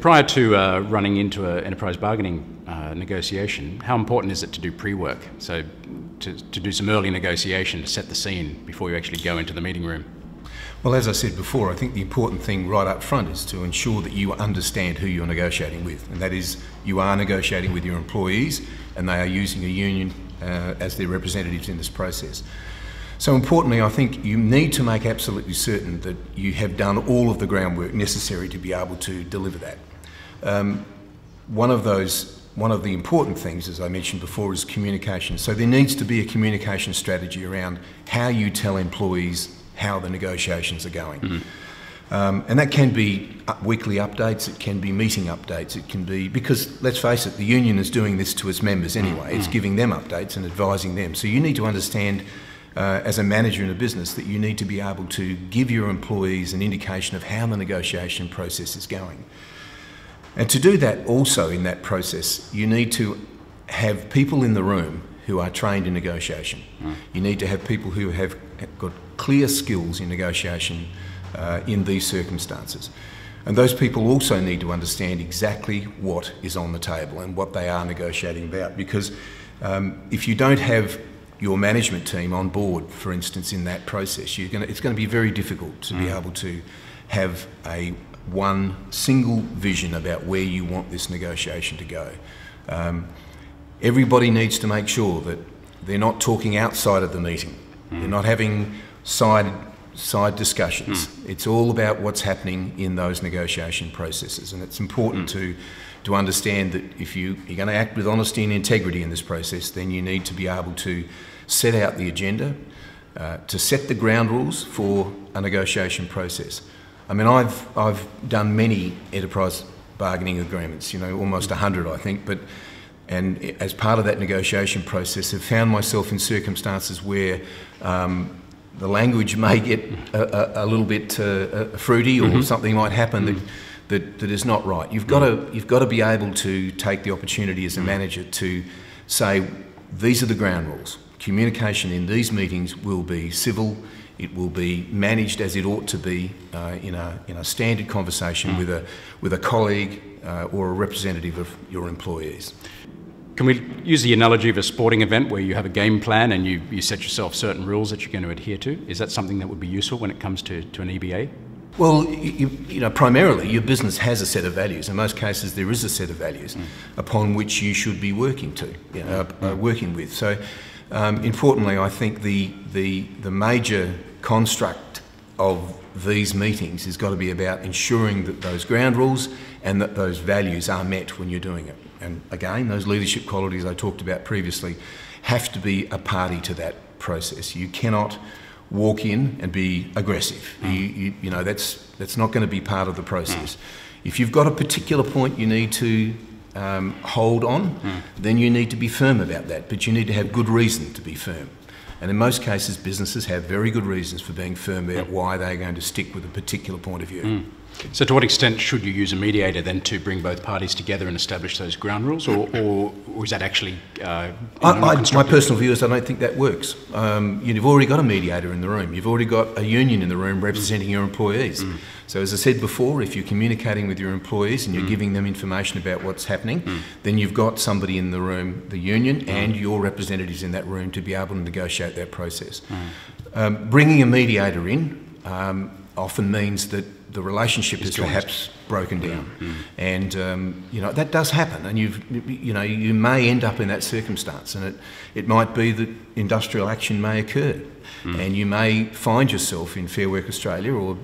prior to running into an enterprise bargaining negotiation, how important is it to do pre-work? So to do some early negotiation to set the scene before you actually go into the meeting room? Well, as I said before, I think the important thing right up front is to ensure that you understand who you're negotiating with, and that is you are negotiating with your employees and they are using a union as their representatives in this process. So importantly, I think you need to make absolutely certain that you have done all of the groundwork necessary to be able to deliver that. One of the important things, as I mentioned before, is communication. So there needs to be a communication strategy around how you tell employees how the negotiations are going. And that can be weekly updates, it can be meeting updates, it can be, because let's face it, the union is doing this to its members anyway, it's giving them updates and advising them. So you need to understand as a manager in a business that you need to be able to give your employees an indication of how the negotiation process is going. And to do that also in that process, you need to have people in the room who are trained in negotiation. You need to have people who have got clear skills in negotiation in these circumstances. And those people also need to understand exactly what is on the table and what they are negotiating about, because if you don't have your management team on board, for instance, in that process, it's going to be very difficult to be able to have one single vision about where you want this negotiation to go. Everybody needs to make sure that they're not talking outside of the meeting. They're not having side discussions. It's all about what's happening in those negotiation processes, and it's important to understand that if you're going to act with honesty and integrity in this process, then you need to be able to set out the agenda, to set the ground rules for a negotiation process. I mean, I've done many enterprise bargaining agreements, almost 100 I think, and as part of that negotiation process have found myself in circumstances where the language may get a little bit fruity, or something might happen that is not right. You've got to be able to take the opportunity as a manager to say, these are the ground rules. Communication in these meetings will be civil. It will be managed as it ought to be in a standard conversation with a colleague or a representative of your employees. Can we use the analogy of a sporting event where you have a game plan and you set yourself certain rules that you're going to adhere to? Is that something that would be useful when it comes to an EBA? Well, primarily your business has a set of values. In most cases, there is a set of values upon which you should be working with. So, importantly, I think the major construct of these meetings has got to be about ensuring that those ground rules and that those values are met when you're doing it. And again, those leadership qualities I talked about previously have to be a party to that process. You cannot walk in and be aggressive. That's not going to be part of the process. If you've got a particular point you need to hold on, then you need to be firm about that, but you need to have good reason to be firm. And in most cases, businesses have very good reasons for being firm about why they're going to stick with a particular point of view. So to what extent should you use a mediator then to bring both parties together and establish those ground rules, or is that actually my personal view is I don't think that works. You've already got a mediator in the room. You've already got a union in the room representing your employees. So as I said before, if you're communicating with your employees and you're giving them information about what's happening, then you've got somebody in the room, the union and your representatives in that room, to be able to negotiate that process. Bringing a mediator in often means that the relationship is perhaps broken down, and that does happen, and you may end up in that circumstance, and it might be that industrial action may occur, and you may find yourself in Fair Work Australia or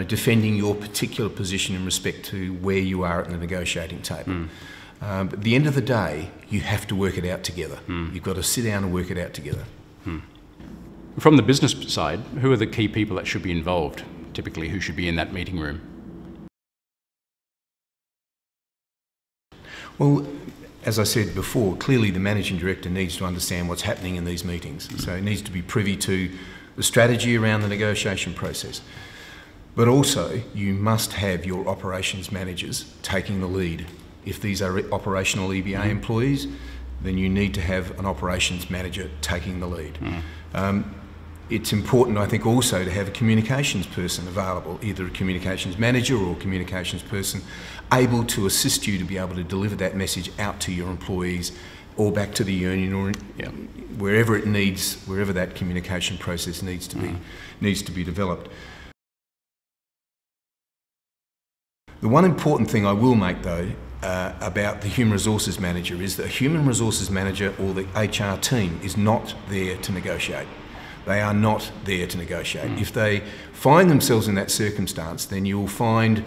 defending your particular position in respect to where you are at the negotiating table. But at the end of the day, you have to work it out together. You've got to sit down and work it out together. From the business side, who are the key people that should be involved? Typically, who should be in that meeting room? Well, as I said before, clearly the managing director needs to understand what's happening in these meetings. So he needs to be privy to the strategy around the negotiation process. But also, you must have your operations managers taking the lead. If these are operational EBA employees, then you need to have an operations manager taking the lead. It's important, I think, also to have a communications person available, either a communications manager or a communications person, able to assist you to be able to deliver that message out to your employees or back to the union, or wherever it needs, wherever that communication process needs to be developed. The one important thing I will make, though, about the human resources manager is that a human resources manager or the HR team is not there to negotiate. They are not there to negotiate. If they find themselves in that circumstance, then you will find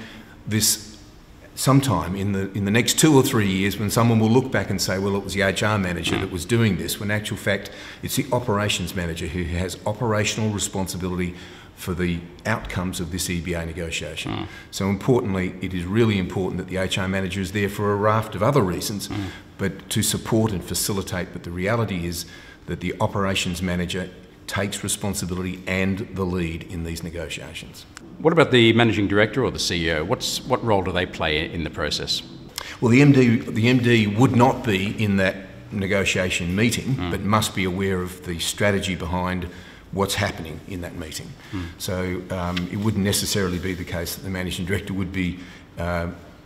this sometime in the next 2 or 3 years, when someone will look back and say, well, it was the HR manager that was doing this, when in actual fact it's the operations manager who has operational responsibility for the outcomes of this EBA negotiation. So importantly, it is really important that the HR manager is there for a raft of other reasons, but to support and facilitate. But the reality is that the operations manager takes responsibility and the lead in these negotiations. What about the managing director or the CEO? What role do they play in the process? Well, the MD would not be in that negotiation meeting, but must be aware of the strategy behind what's happening in that meeting. So it wouldn't necessarily be the case that the managing director would be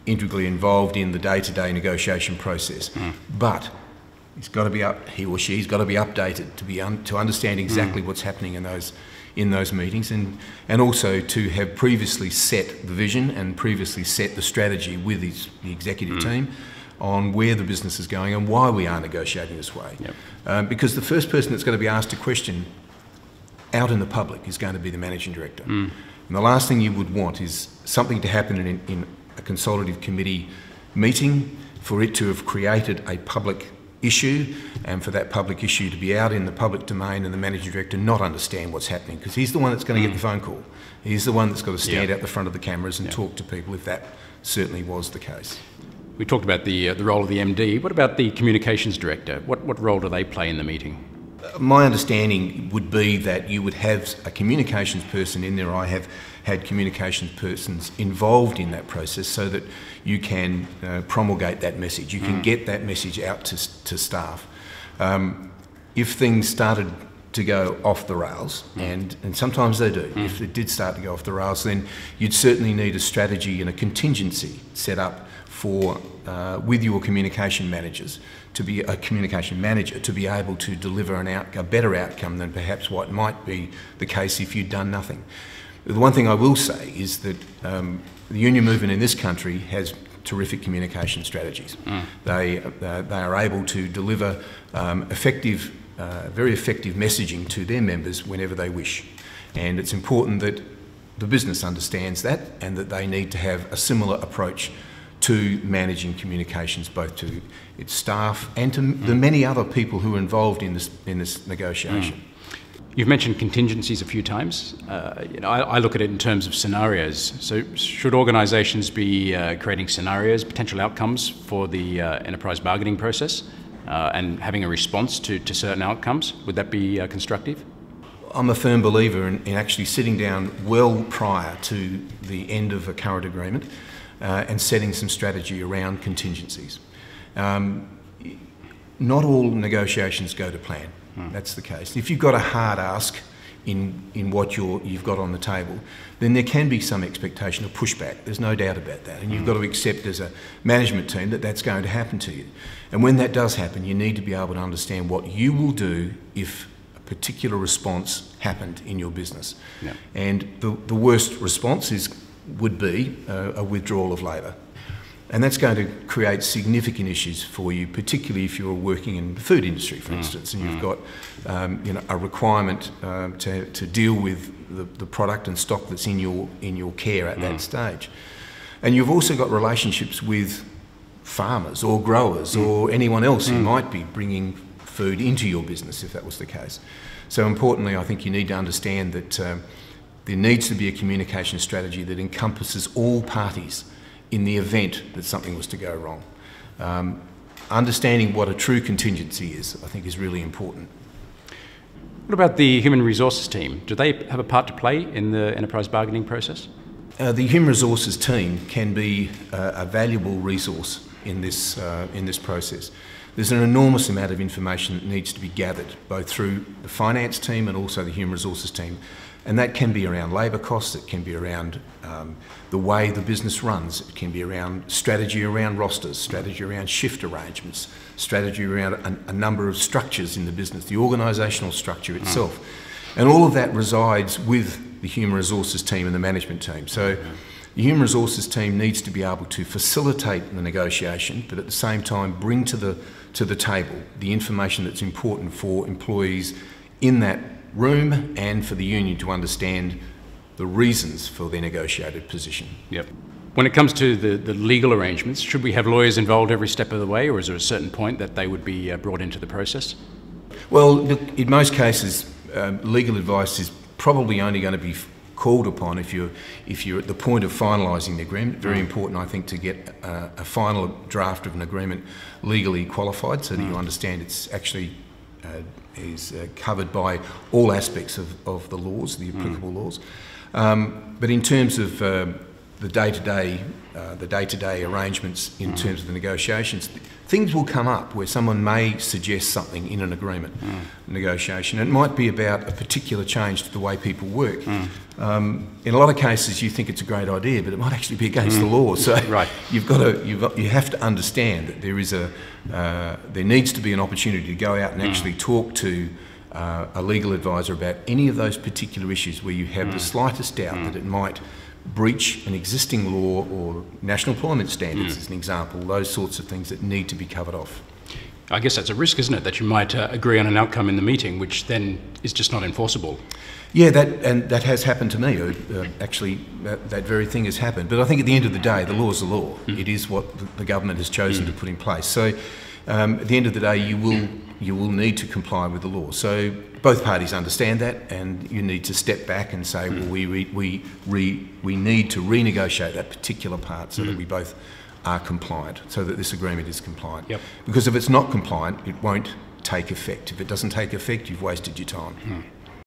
integrally involved in the day-to-day negotiation process, but he or she's got to be updated to understand exactly what's happening in those meetings, and also to have previously set the vision and previously set the strategy with the executive team on where the business is going and why we are negotiating this way. Because the first person that's going to be asked a question out in the public is going to be the managing director. And the last thing you would want is something to happen in a consultative committee meeting, for it to have created a public issue, and for that public issue to be out in the public domain and the managing director not understand what's happening, because he's the one that's going to get the phone call. He's the one that's got to stand out the front of the cameras and talk to people, if that certainly was the case. We talked about the role of the MD. What about the communications director? What role do they play in the meeting? My understanding would be that you would have a communications person in there. I have had communications persons involved in that process so that you can promulgate that message. You can get that message out to staff. If things started to go off the rails, and sometimes they do, if it did start to go off the rails, then you'd certainly need a strategy and a contingency set up for with your communication managers, to be a communication manager, to be able to deliver a better outcome than perhaps what might be the case if you'd done nothing. The one thing I will say is that the union movement in this country has terrific communication strategies. They are able to deliver very effective messaging to their members whenever they wish. And it's important that the business understands that, and that they need to have a similar approach to managing communications, both to its staff and to the many other people who are involved in this negotiation. You've mentioned contingencies a few times. I look at it in terms of scenarios. So should organisations be creating scenarios, potential outcomes for the enterprise bargaining process, and having a response to certain outcomes? Would that be constructive? I'm a firm believer in actually sitting down well prior to the end of a current agreement and setting some strategy around contingencies. Not all negotiations go to plan. That's the case. If you've got a hard ask in what you've got on the table, then there can be some expectation of pushback. There's no doubt about that. And you've got to accept as a management team that that's going to happen to you. And when that does happen, you need to be able to understand what you will do if a particular response happened in your business. And the worst response would be a withdrawal of labour. And that's going to create significant issues for you, particularly if you're working in the food industry, for instance, and you've got a requirement to deal with the product and stock that's in your care at that stage. And you've also got relationships with farmers or growers or anyone else who might be bringing food into your business, if that was the case. So importantly, I think you need to understand that there needs to be a communication strategy that encompasses all parties in the event that something was to go wrong. Understanding what a true contingency is, I think, is really important. What about the human resources team? Do they have a part to play in the enterprise bargaining process? The human resources team can be a valuable resource in this process. there's an enormous amount of information that needs to be gathered, both through the finance team and also the human resources team. And that can be around labour costs, it can be around the way the business runs, it can be around strategy around rosters, strategy around shift arrangements, strategy around a number of structures in the business, the organisational structure itself. And all of that resides with the human resources team and the management team. So the human resources team needs to be able to facilitate the negotiation, but at the same time bring to the table the information that's important for employees in that room and for the union to understand the reasons for their negotiated position. Yep. When it comes to the legal arrangements, should we have lawyers involved every step of the way, or is there a certain point that they would be brought into the process? Well, look, in most cases, legal advice is probably only going to be called upon if you're at the point of finalising the agreement. Very important, I think, to get a final draft of an agreement legally qualified so that you understand it's actually is covered by all aspects of the laws, the applicable laws. But in terms of the day-to-day arrangements in terms of the negotiations, things will come up where someone may suggest something in an agreement negotiation. It might be about a particular change to the way people work. In a lot of cases, you think it's a great idea, but it might actually be against the law. So you have to understand that there needs to be an opportunity to go out and actually talk to a legal advisor about any of those particular issues where you have the slightest doubt that it might breach an existing law or national employment standards, as an example, those sorts of things that need to be covered off. I guess that's a risk, isn't it, that you might agree on an outcome in the meeting which then is just not enforceable? Yeah, that has happened to me. Actually, that very thing has happened. But I think at the end of the day, the law is the law. It is what the government has chosen to put in place. So at the end of the day, you will need to comply with the law. So both parties understand that, and you need to step back and say, well, we need to renegotiate that particular part so that we both are compliant, so that this agreement is compliant. Yep. Because if it's not compliant, it won't take effect. If it doesn't take effect, you've wasted your time.